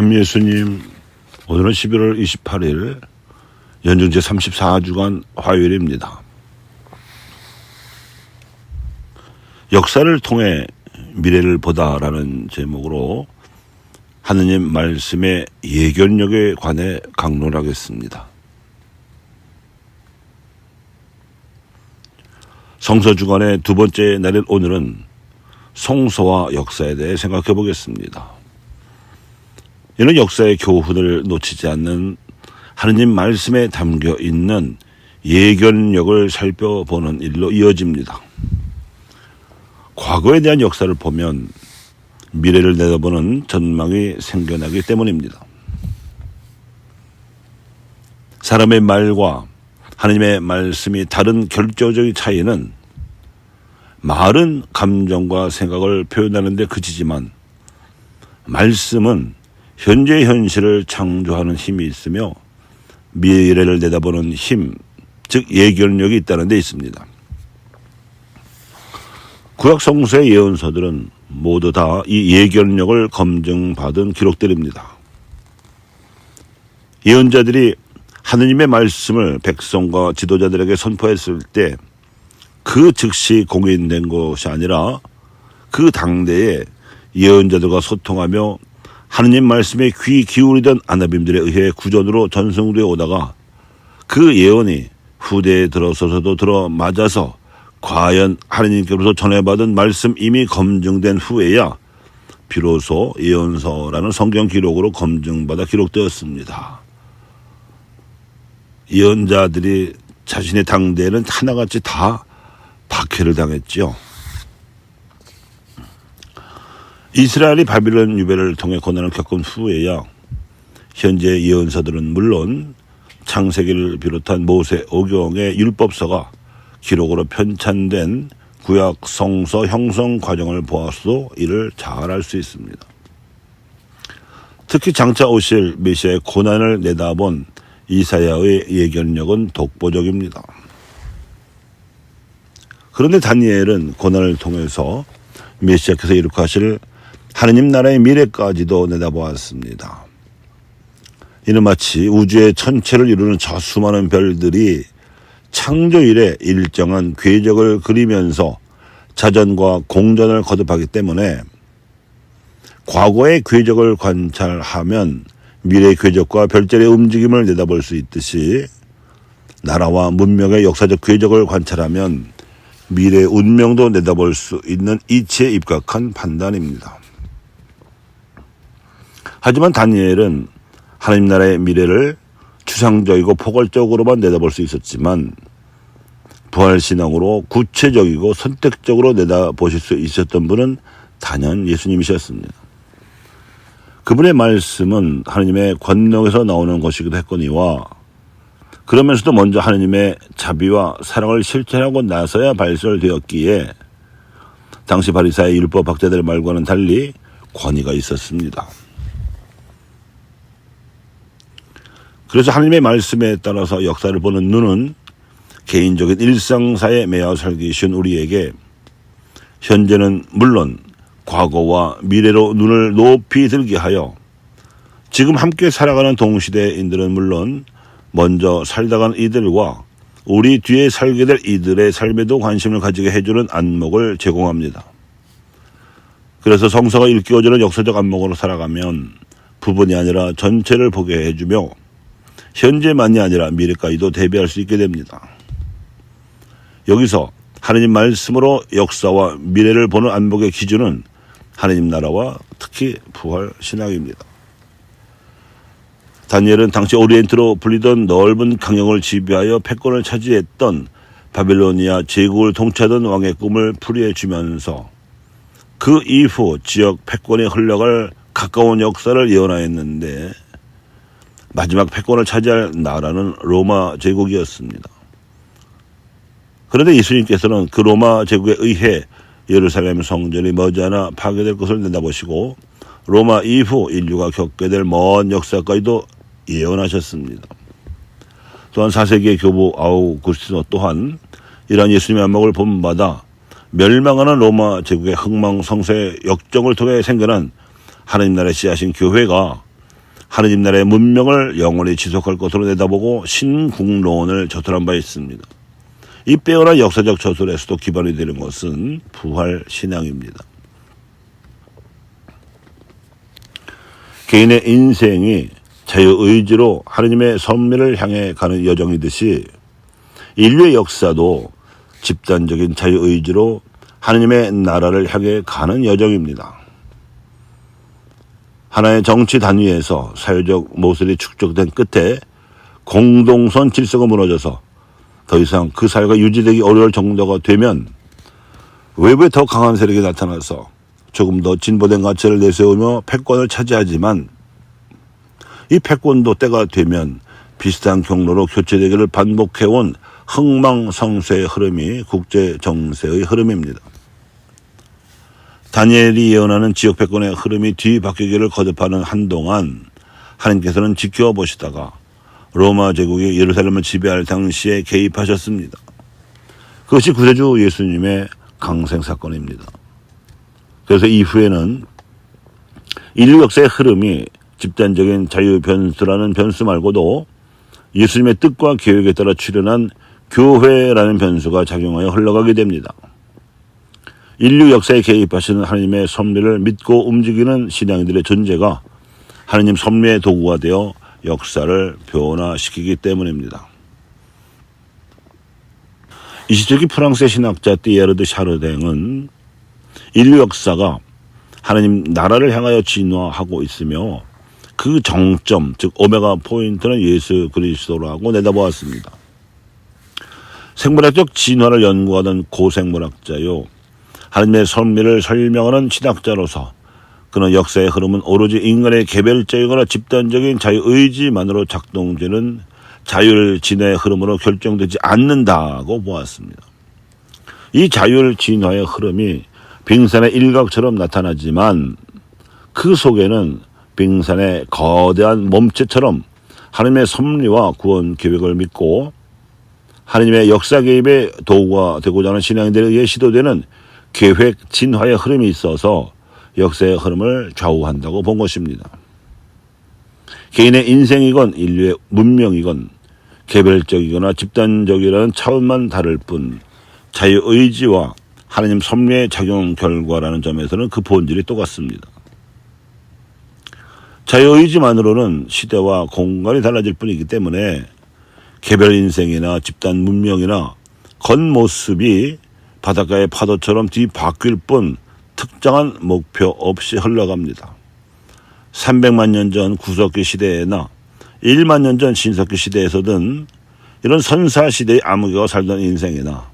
참 예수님, 오늘은 11월 28일 연중 제34주간 화요일입니다. 역사를 통해 미래를 보다라는 제목으로 하느님 말씀의 예견력에 관해 강론을 하겠습니다. 성서주간의 두 번째 날인 오늘은 성서와 역사에 대해 생각해 보겠습니다. 이는 역사의 교훈을 놓치지 않는 하느님 말씀에 담겨 있는 예견력을 살펴보는 일로 이어집니다. 과거에 대한 역사를 보면 미래를 내다보는 전망이 생겨나기 때문입니다. 사람의 말과 하느님의 말씀이 다른 결정적인 차이는 말은 감정과 생각을 표현하는 데 그치지만 말씀은 현재 현실을 창조하는 힘이 있으며 미래를 내다보는 힘, 즉 예견력이 있다는 데 있습니다. 구약 성서의 예언서들은 모두 다 이 예견력을 검증받은 기록들입니다. 예언자들이 하느님의 말씀을 백성과 지도자들에게 선포했을 때 그 즉시 공인된 것이 아니라 그 당대에 예언자들과 소통하며 하느님 말씀에 귀 기울이던 아나빔들에 의해 구전으로 전승되어 오다가 그 예언이 후대에 들어서서도 들어맞아서 과연 하느님께로서 전해받은 말씀 이미 검증된 후에야 비로소 예언서라는 성경 기록으로 검증받아 기록되었습니다. 예언자들이 자신의 당대에는 하나같이 다 박해를 당했죠. 이스라엘이 바빌론 유배를 통해 고난을 겪은 후에야 현재 예언서들은 물론 창세기를 비롯한 모세 오경의 율법서가 기록으로 편찬된 구약 성서 형성 과정을 보아서도 이를 잘 알 수 있습니다. 특히 장차 오실 메시아의 고난을 내다본 이사야의 예견력은 독보적입니다. 그런데 다니엘은 고난을 통해서 메시아께서 이룩하실 하느님 나라의 미래까지도 내다보았습니다. 이는 마치 우주의 천체를 이루는 저 수많은 별들이 창조 이래 일정한 궤적을 그리면서 자전과 공전을 거듭하기 때문에 과거의 궤적을 관찰하면 미래의 궤적과 별자리의 움직임을 내다볼 수 있듯이 나라와 문명의 역사적 궤적을 관찰하면 미래의 운명도 내다볼 수 있는 이치에 입각한 판단입니다. 하지만 다니엘은 하나님 나라의 미래를 추상적이고 포괄적으로만 내다볼 수 있었지만 부활신앙으로 구체적이고 선택적으로 내다보실 수 있었던 분은 단연 예수님이셨습니다. 그분의 말씀은 하나님의 권능에서 나오는 것이기도 했거니와 그러면서도 먼저 하나님의 자비와 사랑을 실천하고 나서야 발설되었기에 당시 바리사의 율법학자들의 말과는 달리 권위가 있었습니다. 그래서 하나님의 말씀에 따라서 역사를 보는 눈은 개인적인 일상사에 매여 살기 쉬운 우리에게 현재는 물론 과거와 미래로 눈을 높이 들게 하여 지금 함께 살아가는 동시대인들은 물론 먼저 살다간 이들과 우리 뒤에 살게 될 이들의 삶에도 관심을 가지게 해주는 안목을 제공합니다. 그래서 성서가 일깨워주는 역사적 안목으로 살아가면 부분이 아니라 전체를 보게 해주며 현재만이 아니라 미래까지도 대비할 수 있게 됩니다. 여기서 하느님 말씀으로 역사와 미래를 보는 안목의 기준은 하느님 나라와 특히 부활 신앙입니다. 다니엘은 당시 오리엔트로 불리던 넓은 강영을 지배하여 패권을 차지했던 바빌로니아 제국을 통치하던 왕의 꿈을 풀이해주면서 그 이후 지역 패권이 흘러갈 가까운 역사를 예언하였는데 마지막 패권을 차지할 나라는 로마 제국이었습니다. 그런데 예수님께서는 그 로마 제국에 의해 예루살렘 성전이 머지않아 파괴될 것을 내다보시고 로마 이후 인류가 겪게 될 먼 역사까지도 예언하셨습니다. 또한 4세기의 교부 아우구스티노 또한 이러한 예수님의 안목을 본받아 멸망하는 로마 제국의 흥망성쇠의 역정을 통해 생겨난 하나님 나라의 씨앗인 교회가 하느님 나라의 문명을 영원히 지속할 것으로 내다보고 신국론을 저술한 바 있습니다. 이 빼어난 역사적 저술에서도 기반이 되는 것은 부활신앙입니다. 개인의 인생이 자유의지로 하느님의 섭리를 향해 가는 여정이듯이 인류의 역사도 집단적인 자유의지로 하느님의 나라를 향해 가는 여정입니다. 하나의 정치 단위에서 사회적 모습이 축적된 끝에 공동선 질서가 무너져서 더 이상 그 사회가 유지되기 어려울 정도가 되면 외부에 더 강한 세력이 나타나서 조금 더 진보된 가치를 내세우며 패권을 차지하지만 이 패권도 때가 되면 비슷한 경로로 교체되기를 반복해온 흥망성쇠의 흐름이 국제정세의 흐름입니다. 다니엘이 예언하는 지역 패권의 흐름이 뒤바뀌기를 거듭하는 한동안 하나님께서는 지켜보시다가 로마 제국이 예루살렘을 지배할 당시에 개입하셨습니다. 그것이 구세주 예수님의 강생사건입니다. 그래서 이후에는 인류 역사의 흐름이 집단적인 자유 변수라는 변수 말고도 예수님의 뜻과 계획에 따라 출현한 교회라는 변수가 작용하여 흘러가게 됩니다. 인류 역사에 개입하시는 하나님의 섭리를 믿고 움직이는 신앙인들의 존재가 하나님 섭리의 도구가 되어 역사를 변화시키기 때문입니다. 20세기 프랑스의 신학자 띠에르 드 샤르댕은 인류 역사가 하나님 나라를 향하여 진화하고 있으며 그 정점, 즉 오메가 포인트는 예수 그리스도라고 내다보았습니다. 생물학적 진화를 연구하던 고생물학자요, 하나님의 섭리를 설명하는 신학자로서 그는 역사의 흐름은 오로지 인간의 개별적이거나 집단적인 자유의지만으로 작동되는 자율진화의 흐름으로 결정되지 않는다고 보았습니다. 이 자율진화의 흐름이 빙산의 일각처럼 나타나지만 그 속에는 빙산의 거대한 몸체처럼 하나님의 섭리와 구원 계획을 믿고 하나님의 역사 개입의 도구가 되고자 하는 신앙인들에 의해 시도되는 계획 진화의 흐름이 있어서 역사의 흐름을 좌우한다고 본 것입니다. 개인의 인생이건 인류의 문명이건 개별적이거나 집단적이라는 차원만 다를 뿐 자유의지와 하나님 섭리의 작용 결과라는 점에서는 그 본질이 똑같습니다. 자유의지만으로는 시대와 공간이 달라질 뿐이기 때문에 개별 인생이나 집단 문명이나 겉모습이 바닷가의 파도처럼 뒤바뀔 뿐 특정한 목표 없이 흘러갑니다. 300만 년 전 구석기 시대에나 1만 년 전 신석기 시대에서든 이런 선사시대의 암흑이가 살던 인생이나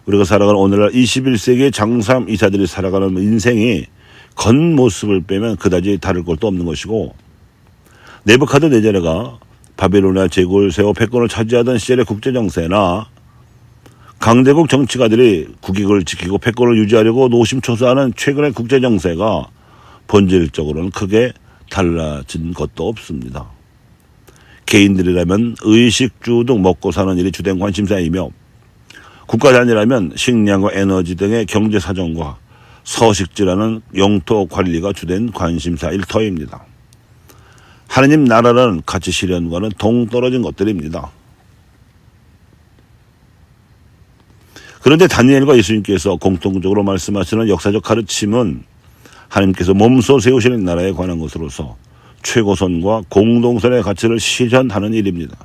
우리가 살아가는 오늘날 21세기의 장삼 이사들이 살아가는 인생이 겉모습을 빼면 그다지 다를 것도 없는 것이고, 네부카드네자르가 바빌로니아 제국을 세워 패권을 차지하던 시절의 국제정세나 강대국 정치가들이 국익을 지키고 패권을 유지하려고 노심초사하는 최근의 국제정세가 본질적으로는 크게 달라진 것도 없습니다. 개인들이라면 의식주 등 먹고 사는 일이 주된 관심사이며 국가 단위라면 식량과 에너지 등의 경제 사정과 서식지라는 영토 관리가 주된 관심사일 터입니다. 하느님 나라라는 가치 실현과는 동떨어진 것들입니다. 그런데 다니엘과 예수님께서 공통적으로 말씀하시는 역사적 가르침은 하나님께서 몸소 세우시는 나라에 관한 것으로서 최고선과 공동선의 가치를 실현하는 일입니다.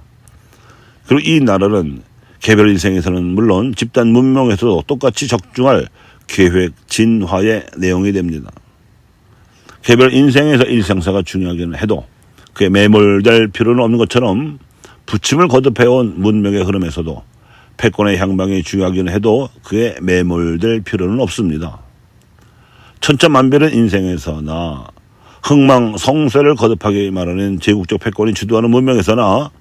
그리고 이 나라는 개별 인생에서는 물론 집단 문명에서도 똑같이 적중할 계획 진화의 내용이 됩니다. 개별 인생에서 일상사가 중요하기는 해도 그에 매몰될 필요는 없는 것처럼 부침을 거듭해온 문명의 흐름에서도 패권의 향방이 중요하기는 해도 그에 매몰될 필요는 없습니다. 천차만별한 인생에서나 흥망성쇠를 거듭하게 말하는 제국적 패권이 주도하는 문명에서나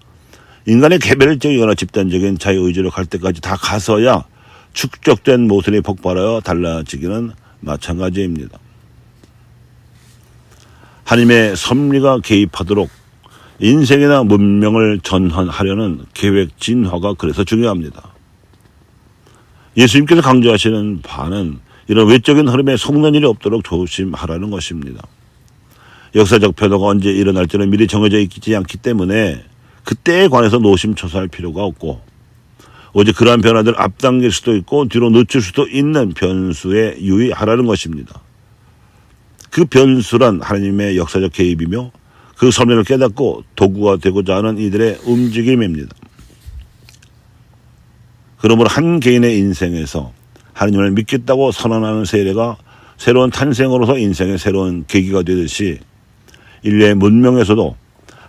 인간의 개별적이거나 집단적인 자유의지로 갈 때까지 다 가서야 축적된 모순이 폭발하여 달라지기는 마찬가지입니다. 하나님의 섭리가 개입하도록 인생이나 문명을 전환하려는 계획 진화가 그래서 중요합니다. 예수님께서 강조하시는 바는 이런 외적인 흐름에 속는 일이 없도록 조심하라는 것입니다. 역사적 변화가 언제 일어날지는 미리 정해져 있지 않기 때문에 그때에 관해서 노심초사할 필요가 없고, 오직 그러한 변화들을 앞당길 수도 있고 뒤로 늦출 수도 있는 변수에 유의하라는 것입니다. 그 변수란 하나님의 역사적 개입이며 그 설명을 깨닫고 도구가 되고자 하는 이들의 움직임입니다. 그러므로 한 개인의 인생에서 하나님을 믿겠다고 선언하는 세례가 새로운 탄생으로서 인생의 새로운 계기가 되듯이 인류의 문명에서도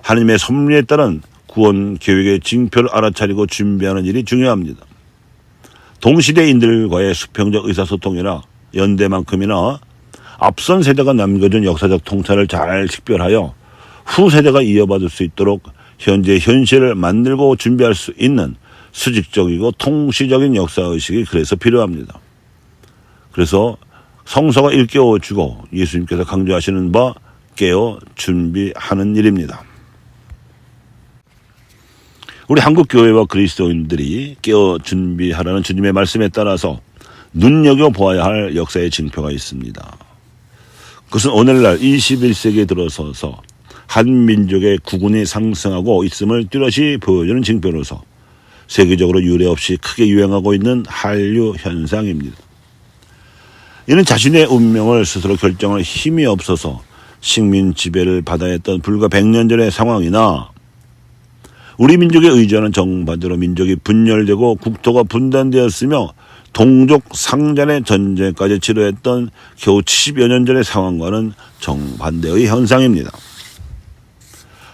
하나님의 섭리에 따른 구원 계획의 징표를 알아차리고 준비하는 일이 중요합니다. 동시대인들과의 수평적 의사소통이나 연대만큼이나 앞선 세대가 남겨준 역사적 통찰을 잘 식별하여 후세대가 이어받을 수 있도록 현재 현실을 만들고 준비할 수 있는 수직적이고 통시적인 역사의식이 그래서 필요합니다. 그래서 성서가 일깨워주고 예수님께서 강조하시는 바 깨어 준비하는 일입니다. 우리 한국교회와 그리스도인들이 깨어 준비하라는 주님의 말씀에 따라서 눈여겨보아야 할 역사의 징표가 있습니다. 그것은 오늘날 21세기에 들어서서 한 민족의 국운이 상승하고 있음을 뚜렷이 보여주는 징표로서 세계적으로 유례 없이 크게 유행하고 있는 한류 현상입니다. 이는 자신의 운명을 스스로 결정할 힘이 없어서 식민 지배를 받아야 했던 불과 100년 전의 상황이나 우리 민족에 의지하는 정반대로 민족이 분열되고 국토가 분단되었으며 동족 상잔의 전쟁까지 치러했던 겨우 70여 년 전의 상황과는 정반대의 현상입니다.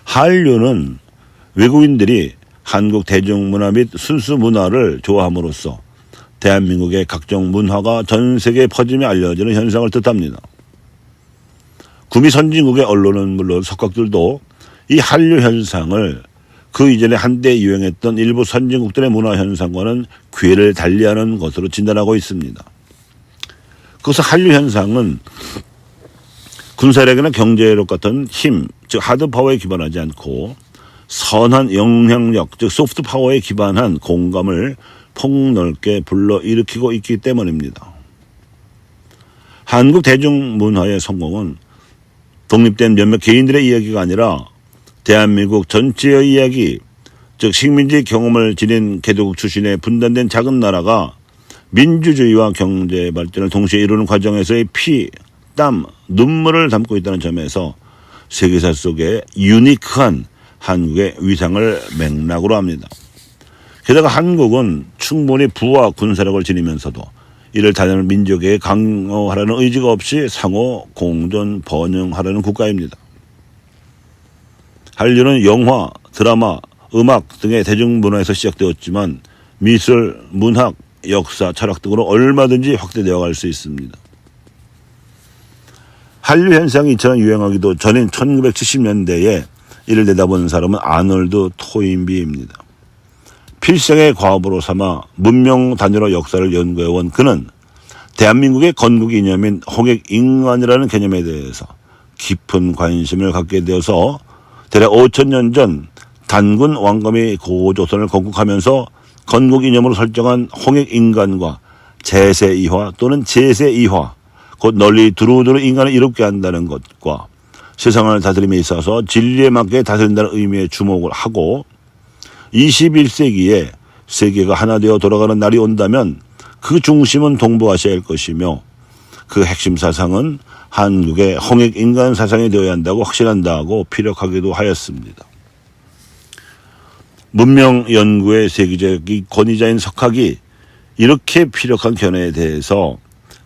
한류는 외국인들이 한국 대중문화 및 순수 문화를 좋아함으로써 대한민국의 각종 문화가 전 세계에 퍼지며 알려지는 현상을 뜻합니다. 구미 선진국의 언론은 물론 석각들도 이 한류 현상을 그 이전에 한때 유행했던 일부 선진국들의 문화 현상과는 궤를 달리하는 것으로 진단하고 있습니다. 그것은 한류 현상은 군사력이나 경제력 같은 힘, 즉 하드 파워에 기반하지 않고 선한 영향력, 즉 소프트 파워에 기반한 공감을 폭넓게 불러일으키고 있기 때문입니다. 한국 대중문화의 성공은 독립된 몇몇 개인들의 이야기가 아니라 대한민국 전체의 이야기, 즉 식민지 경험을 지닌 개도국 출신의 분단된 작은 나라가 민주주의와 경제 발전을 동시에 이루는 과정에서의 피, 땀, 눈물을 담고 있다는 점에서 세계사 속에 유니크한 한국의 위상을 맥락으로 합니다. 게다가 한국은 충분히 부와 군사력을 지니면서도 이를 다른 민족에게 강요하라는 의지가 없이 상호 공존 번영하라는 국가입니다. 한류는 영화, 드라마, 음악 등의 대중문화에서 시작되었지만 미술, 문학, 역사, 철학 등으로 얼마든지 확대되어 갈 수 있습니다. 한류 현상이 이처럼 유행하기도 전인 1970년대에 이를 내다본 사람은 아놀드 토인비입니다. 필생의 과업으로 삼아 문명 단위로 역사를 연구해온 그는 대한민국의 건국 이념인 홍익인간이라는 개념에 대해서 깊은 관심을 갖게 되어서 대략 5,000년 전 단군 왕검이 고조선을 건국하면서 건국 이념으로 설정한 홍익인간과 제세이화 또는 제세이화, 곧 널리 두루두루 인간을 이롭게 한다는 것과 세상을 다스림에 있어서 진리에 맞게 다스린다는 의미에 주목을 하고 21세기에 세계가 하나 되어 돌아가는 날이 온다면 그 중심은 동부아시아일 것이며 그 핵심 사상은 한국의 홍익인간 사상이 되어야 한다고 확신한다고 피력하기도 하였습니다. 문명 연구의 세계적인 권위자인 석학이 이렇게 피력한 견해에 대해서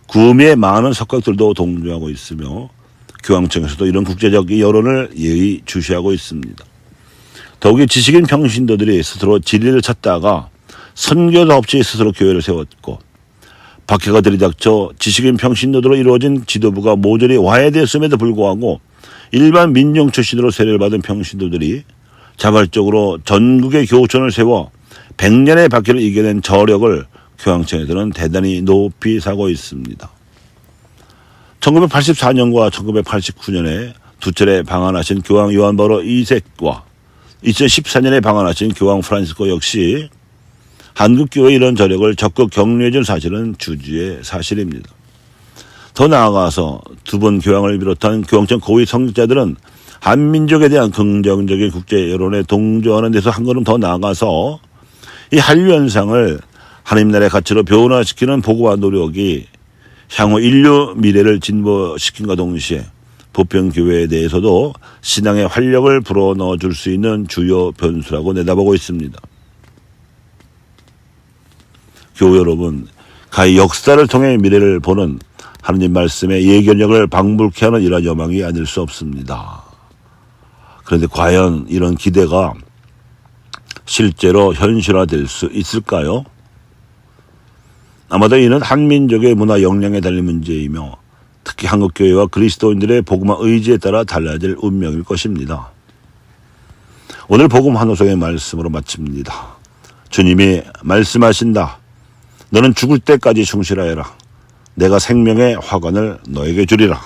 구미의 많은 석학들도 동조하고 있으며 교황청에서도 이런 국제적 여론을 예의주시하고 있습니다. 더욱이 지식인 평신도들이 스스로 진리를 찾다가 선교도 없이 스스로 교회를 세웠고 박해가 들이닥쳐 지식인 평신도들로 이루어진 지도부가 모조리 와해되었음에도 불구하고 일반 민중 출신으로 세례를 받은 평신도들이 자발적으로 전국의 교우촌을 세워 100년의 박해를 이겨낸 저력을 교황청에서는 대단히 높이 사고 있습니다. 1984년과 1989년에 두 차례 방한하신 교황 요한 바오로 2세와 2014년에 방한하신 교황 프란시스코 역시 한국교회의 이런 저력을 적극 격려해준 사실은 주지의 사실입니다. 더 나아가서 두 번 교황을 비롯한 교황청 고위 성직자들은 한민족에 대한 긍정적인 국제 여론에 동조하는 데서 한 걸음 더 나아가서 이 한류 현상을 하나님 나라의 가치로 변화시키는 보고와 노력이 향후 인류 미래를 진보시킨과 동시에 보편교회에 대해서도 신앙의 활력을 불어넣어 줄 수 있는 주요 변수라고 내다보고 있습니다. 교우 여러분, 가히 역사를 통해 미래를 보는 하느님 말씀의 예견력을 방불케 하는 이러한 여망이 아닐 수 없습니다. 그런데 과연 이런 기대가 실제로 현실화될 수 있을까요? 아마도 이는 한민족의 문화 역량에 달린 문제이며 특히 한국교회와 그리스도인들의 복음화 의지에 따라 달라질 운명일 것입니다. 오늘 복음 한호성의 말씀으로 마칩니다. 주님이 말씀하신다. 너는 죽을 때까지 충실하여라. 내가 생명의 화관을 너에게 주리라.